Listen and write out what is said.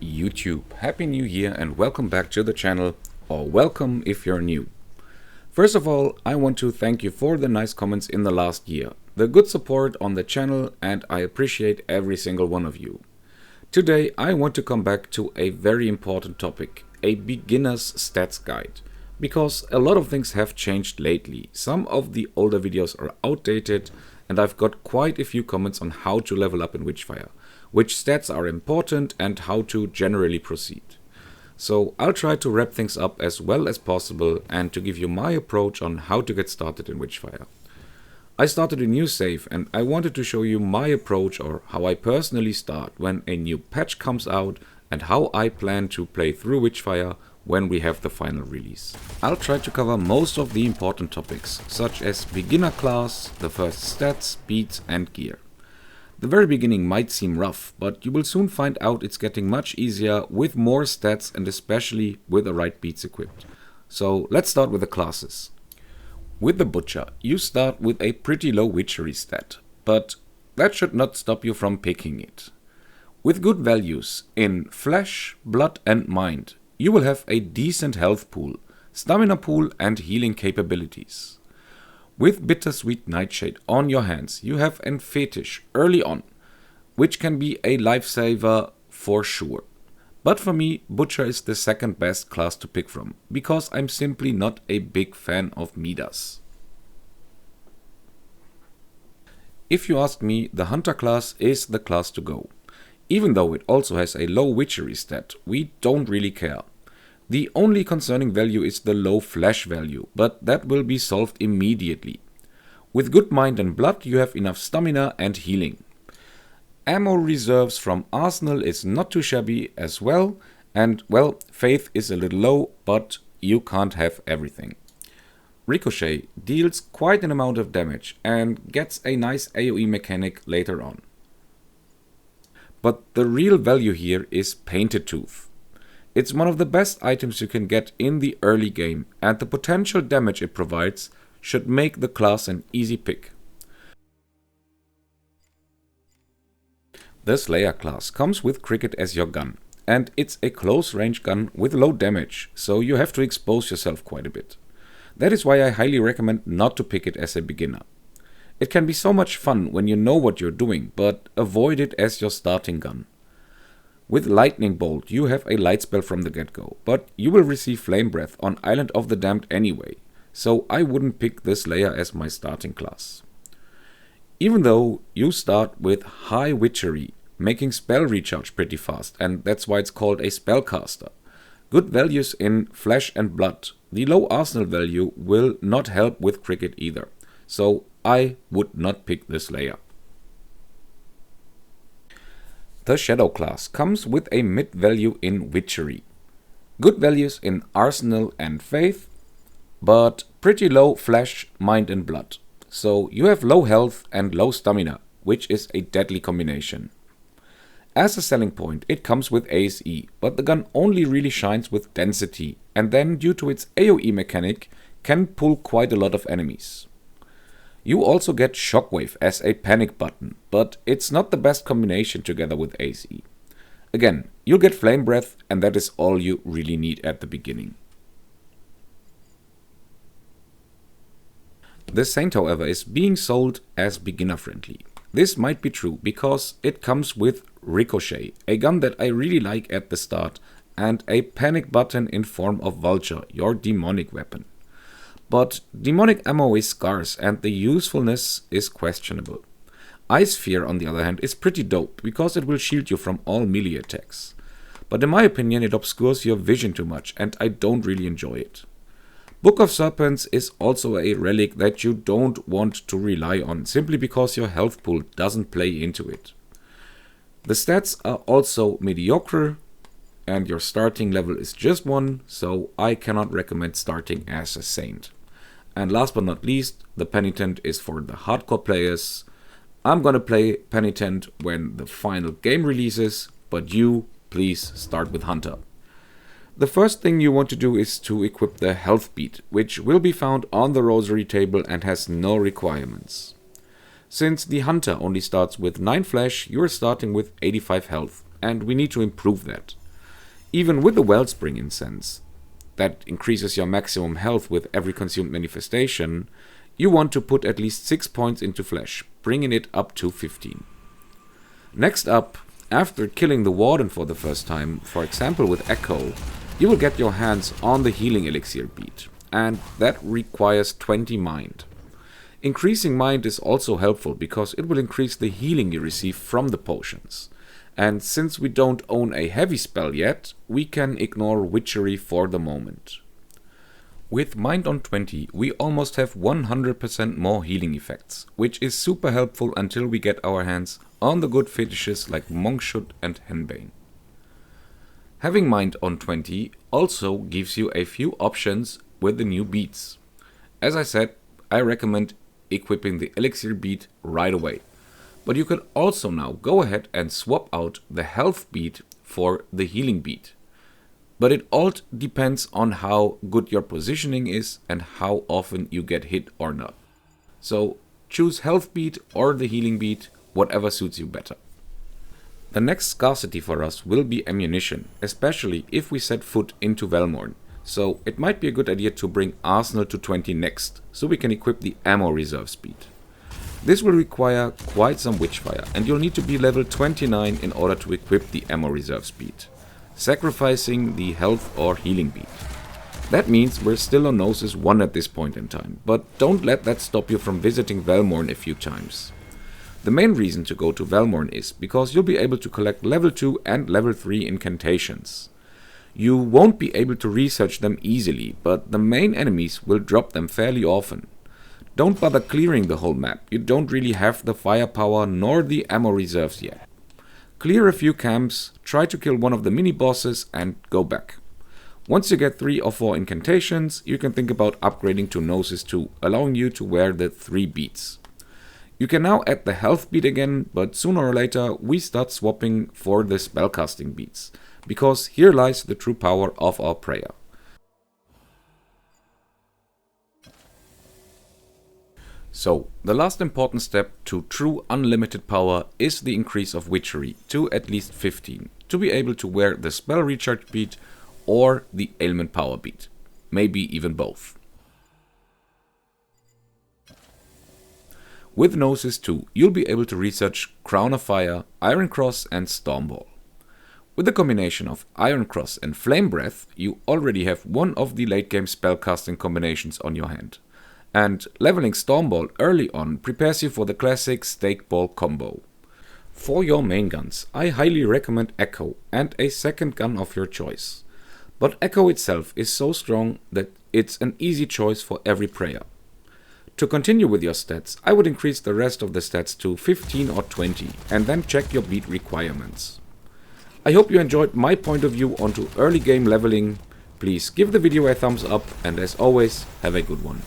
YouTube. Happy New Year and welcome back to the channel, or welcome if you're new. First of all, I want to thank you for the nice comments in the last year, the good support on the channel, and I appreciate every single one of you. Today I want to come back to a very important topic, a beginner's stats guide. Because a lot of things have changed lately. Some of the older videos are outdated and I've got quite a few comments on how to level up in Witchfire, which stats are important and how to generally proceed. So I'll try to wrap things up as well as possible and to give you my approach on how to get started in Witchfire. I started a new save and I wanted to show you my approach, or how I personally start when a new patch comes out and how I plan to play through Witchfire when we have the final release. I'll try to cover most of the important topics, such as beginner class, the first stats, beats and gear. The very beginning might seem rough, but you will soon find out it's getting much easier with more stats and especially with the right beats equipped. So let's start with the classes. With the Butcher, you start with a pretty low Witchery stat, but that should not stop you from picking it. With good values in Flesh, Blood and Mind, you will have a decent health pool, stamina pool and healing capabilities. With Bittersweet Nightshade on your hands, you have an Fetish early on, which can be a lifesaver for sure. But for me, Butcher is the second best class to pick from, because I'm simply not a big fan of Midas. If you ask me, the Hunter class is the class to go. Even though it also has a low Witchery stat, we don't really care. The only concerning value is the low Flesh value, but that will be solved immediately. With good Mind and Blood you have enough stamina and healing. Ammo reserves from Arsenal is not too shabby as well, and well, Faith is a little low, but you can't have everything. Ricochet deals quite an amount of damage and gets a nice AoE mechanic later on. But the real value here is Painted Tooth. It's one of the best items you can get in the early game, and the potential damage it provides should make the class an easy pick. The Slayer class comes with Cricket as your gun, and it's a close range gun with low damage, so you have to expose yourself quite a bit. That is why I highly recommend not to pick it as a beginner. It can be so much fun when you know what you're doing, but avoid it as your starting gun. With Lightning Bolt you have a light spell from the get-go, but you will receive Flame Breath on Island of the Damned anyway, so I wouldn't pick this Slayer as my starting class. Even though you start with high Witchery, making spell recharge pretty fast, and that's why it's called a Spellcaster. Good values in Flesh and Blood, the low Arsenal value will not help with Cricket either, so I would not pick this Slayer. The Shadow class comes with a mid value in Witchery. Good values in Arsenal and Faith, but pretty low Flesh, Mind and Blood. So you have low health and low stamina, which is a deadly combination. As a selling point, it comes with ASE, but the gun only really shines with density, and then due to its AoE mechanic, can pull quite a lot of enemies. You also get Shockwave as a panic button, but it's not the best combination together with ACE. Again, you'll get Flame Breath and that is all you really need at the beginning. The Saint, however, is being sold as beginner friendly. This might be true because it comes with Ricochet, a gun that I really like at the start, and a panic button in form of Vulture, your demonic weapon. But demonic ammo is scarce and the usefulness is questionable. Ice Sphere, on the other hand, is pretty dope because it will shield you from all melee attacks. But in my opinion it obscures your vision too much and I don't really enjoy it. Book of Serpents is also a relic that you don't want to rely on simply because your health pool doesn't play into it. The stats are also mediocre and your starting level is just 1, so I cannot recommend starting as a Saint. And last but not least, the Penitent is for the hardcore players. I'm gonna play Penitent when the final game releases, but you, please start with Hunter. The first thing you want to do is to equip the health beat, which will be found on the rosary table and has no requirements. Since the Hunter only starts with 9 flesh, you're starting with 85 health, and we need to improve that. Even with the Wellspring Incense, that increases your maximum health with every consumed manifestation, you want to put at least 6 points into flesh, bringing it up to 15. Next up, after killing the Warden for the first time, for example with Echo, you will get your hands on the Healing Elixir bead, and that requires 20 mind. Increasing mind is also helpful because it will increase the healing you receive from the potions. And since we don't own a heavy spell yet, we can ignore Witchery for the moment. With mind on 20, we almost have 100% more healing effects, which is super helpful until we get our hands on the good fetishes like Monkshut and Henbane. Having mind on 20 also gives you a few options with the new beads. As I said, I recommend equipping the Elixir bead right away. But you could also now go ahead and swap out the health bead for the healing bead. But it all depends on how good your positioning is and how often you get hit or not. So choose health bead or the healing bead, whatever suits you better. The next scarcity for us will be ammunition, especially if we set foot into Velmorn. So it might be a good idea to bring Arsenal to 20 next, so we can equip the ammo reserve speed. This will require quite some Witchfire, and you'll need to be level 29 in order to equip the ammo reserve speed, sacrificing the health or healing bead. That means we're still on Gnosis 1 at this point in time, but don't let that stop you from visiting Velmorn a few times. The main reason to go to Velmorn is because you'll be able to collect level 2 and level 3 incantations. You won't be able to research them easily, but the main enemies will drop them fairly often. Don't bother clearing the whole map, you don't really have the firepower nor the ammo reserves yet. Clear a few camps, try to kill one of the mini-bosses and go back. Once you get 3 or 4 incantations, you can think about upgrading to Gnosis 2, allowing you to wear the 3 beads. You can now add the health bead again, but sooner or later we start swapping for the spellcasting beads, because here lies the true power of our prayer. So, the last important step to true unlimited power is the increase of Witchery to at least 15, to be able to wear the spell recharge bead or the ailment power bead, maybe even both. With Gnosis 2, you'll be able to research Crown of Fire, Iron Cross and Stormball. With the combination of Iron Cross and Flame Breath, you already have one of the late game spellcasting combinations on your hand. And leveling Stormball early on prepares you for the classic Stake Ball combo. For your main guns, I highly recommend Echo and a second gun of your choice. But Echo itself is so strong that it's an easy choice for every prayer. To continue with your stats, I would increase the rest of the stats to 15 or 20 and then check your beat requirements. I hope you enjoyed my point of view onto early game leveling. Please give the video a thumbs up and as always, have a good one.